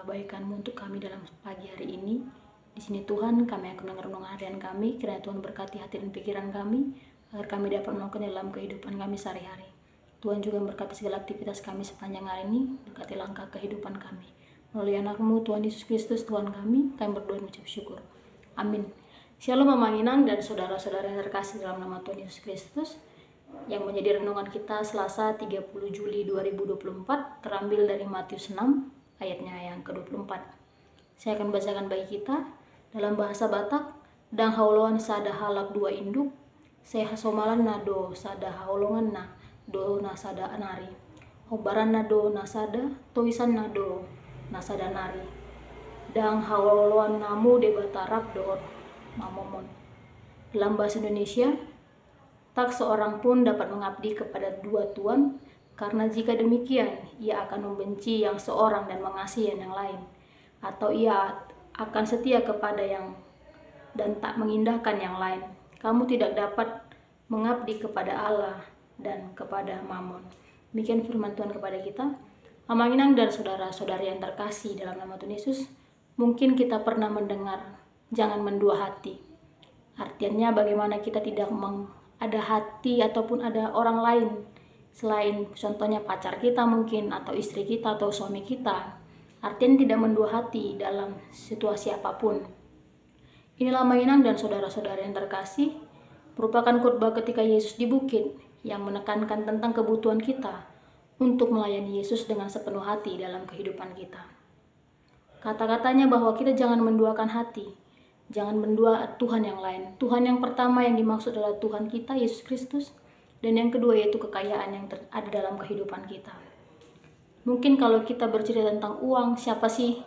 kebaikan-Mu untuk kami dalam pagi hari ini. Di sini Tuhan, kami akan merenungkan harian kami. Kiranya Tuhan berkati hati dan pikiran kami, agar kami dapat melakukan dalam kehidupan kami sehari-hari. Tuhan juga memberkati segala aktivitas kami sepanjang hari ini, berkati langkah kehidupan kami. Melalui anak-Mu, Tuhan Yesus Kristus, Tuhan kami berdoa dan mengucap syukur. Amin. Shalom Mama Inang dan saudara-saudara yang terkasih dalam nama Tuhan Yesus Kristus. Yang menjadi renungan kita Selasa 30 Juli 2024 terambil dari Matius 6 ayatnya yang ke-24. Saya akan bacakan bagi kita dalam bahasa Batak. Dang haoloan sada halak dua induk, saya hasomalan nado sada haolongan na do nasada anari. Hobaran nado nasada, toisan nado nasada nari. Dang haoloan namu debatarap do mamomon. Dalam bahasa Indonesia, tak seorang pun dapat mengabdi kepada dua tuan, karena jika demikian, ia akan membenci yang seorang dan mengasihi yang lain, atau ia akan setia kepada yang dan tak mengindahkan yang lain. Kamu tidak dapat mengabdi kepada Allah dan kepada Mammon. Demikian firman Tuhan kepada kita. Mama Inang dan saudara-saudari yang terkasih dalam nama Tuhan Yesus, mungkin kita pernah mendengar jangan mendua hati. Artinya bagaimana kita tidak ada hati ataupun ada orang lain selain contohnya pacar kita mungkin, atau istri kita atau suami kita. Artinya tidak mendua hati dalam situasi apapun. Inilah Mainang dan saudara-saudara yang terkasih, merupakan khotbah ketika Yesus di bukit yang menekankan tentang kebutuhan kita untuk melayani Yesus dengan sepenuh hati dalam kehidupan kita. Kata-katanya bahwa kita jangan menduakan hati. Jangan mendua Tuhan yang lain. Tuhan yang pertama yang dimaksud adalah Tuhan kita, Yesus Kristus. Dan yang kedua yaitu kekayaan yang ada dalam kehidupan kita. Mungkin kalau kita bercerita tentang uang, siapa sih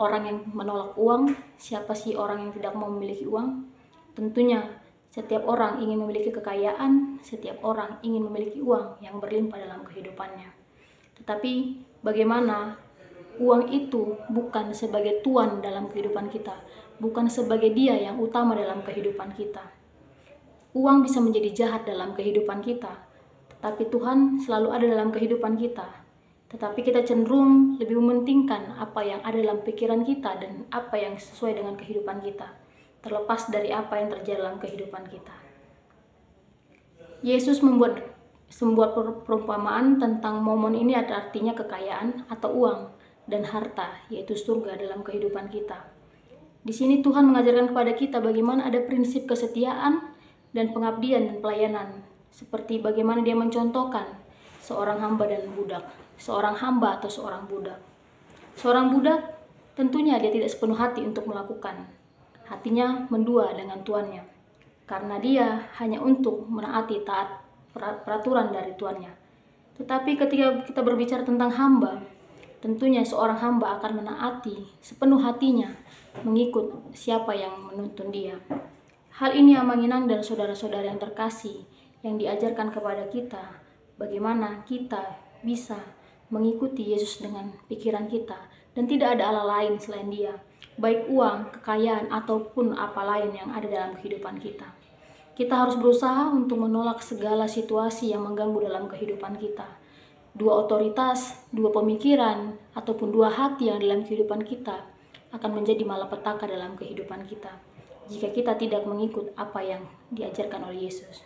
orang yang menolak uang? Siapa sih orang yang tidak mau memiliki uang? Tentunya setiap orang ingin memiliki kekayaan, setiap orang ingin memiliki uang yang berlimpah dalam kehidupannya. Tetapi bagaimana uang itu bukan sebagai tuan dalam kehidupan kita, bukan sebagai dia yang utama dalam kehidupan kita. Uang bisa menjadi jahat dalam kehidupan kita, tetapi Tuhan selalu ada dalam kehidupan kita. Tetapi kita cenderung lebih mementingkan apa yang ada dalam pikiran kita dan apa yang sesuai dengan kehidupan kita, terlepas dari apa yang terjadi dalam kehidupan kita. Yesus membuat perumpamaan tentang momon ini, ada artinya kekayaan atau uang dan harta, yaitu surga dalam kehidupan kita. Di sini Tuhan mengajarkan kepada kita bagaimana ada prinsip kesetiaan dan pengabdian dan pelayanan, seperti bagaimana dia mencontohkan seorang hamba dan budak, seorang hamba atau seorang budak. Seorang budak tentunya dia tidak sepenuh hati untuk melakukan, hatinya mendua dengan tuannya, karena dia hanya untuk menaati taat peraturan dari tuannya. Tetapi ketika kita berbicara tentang hamba, tentunya seorang hamba akan menaati sepenuh hatinya mengikut siapa yang menuntun dia. Hal ini Amang Inang dan saudara-saudara yang terkasih yang diajarkan kepada kita, bagaimana kita bisa mengikuti Yesus dengan pikiran kita dan tidak ada Allah lain selain dia, baik uang, kekayaan ataupun apa lain yang ada dalam kehidupan kita. Kita harus berusaha untuk menolak segala situasi yang mengganggu dalam kehidupan kita. Dua otoritas, dua pemikiran, ataupun dua hati yang dalam kehidupan kita akan menjadi malapetaka dalam kehidupan kita jika kita tidak mengikut apa yang diajarkan oleh Yesus.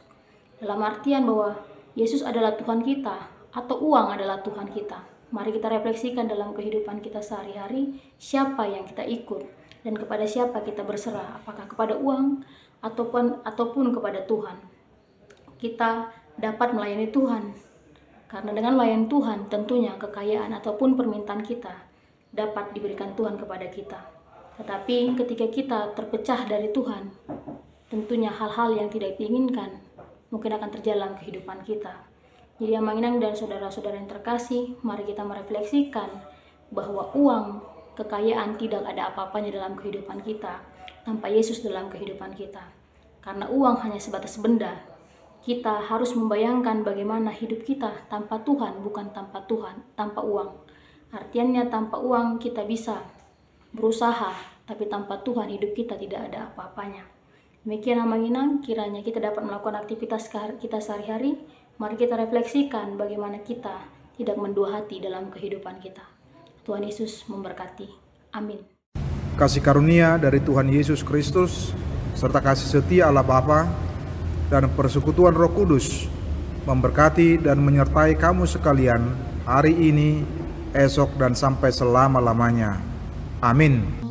Dalam artian bahwa Yesus adalah Tuhan kita atau uang adalah Tuhan kita. Mari kita refleksikan dalam kehidupan kita sehari-hari, siapa yang kita ikut dan kepada siapa kita berserah, apakah kepada uang ataupun kepada Tuhan. Kita dapat melayani Tuhan, karena dengan melayani Tuhan tentunya kekayaan ataupun permintaan kita dapat diberikan Tuhan kepada kita. Tetapi ketika kita terpecah dari Tuhan, tentunya hal-hal yang tidak diinginkan mungkin akan terjadi dalam kehidupan kita. Jadi Amang Inang dan saudara-saudara yang terkasih, mari kita merefleksikan bahwa uang, kekayaan tidak ada apa-apanya dalam kehidupan kita tanpa Yesus dalam kehidupan kita. Karena uang hanya sebatas benda. Kita harus membayangkan bagaimana hidup kita tanpa Tuhan, bukan tanpa Tuhan, tanpa uang. Artinya tanpa uang kita bisa berusaha, tapi tanpa Tuhan hidup kita tidak ada apa-apanya. Demikian Amang Inang, kiranya kita dapat melakukan aktivitas kita sehari-hari. Mari kita refleksikan bagaimana kita tidak mendua hati dalam kehidupan kita. Tuhan Yesus memberkati. Amin. Kasih karunia dari Tuhan Yesus Kristus, serta kasih setia Allah Bapa, dan persekutuan Roh Kudus memberkati dan menyertai kamu sekalian hari ini, esok, dan sampai selama-lamanya. Amin.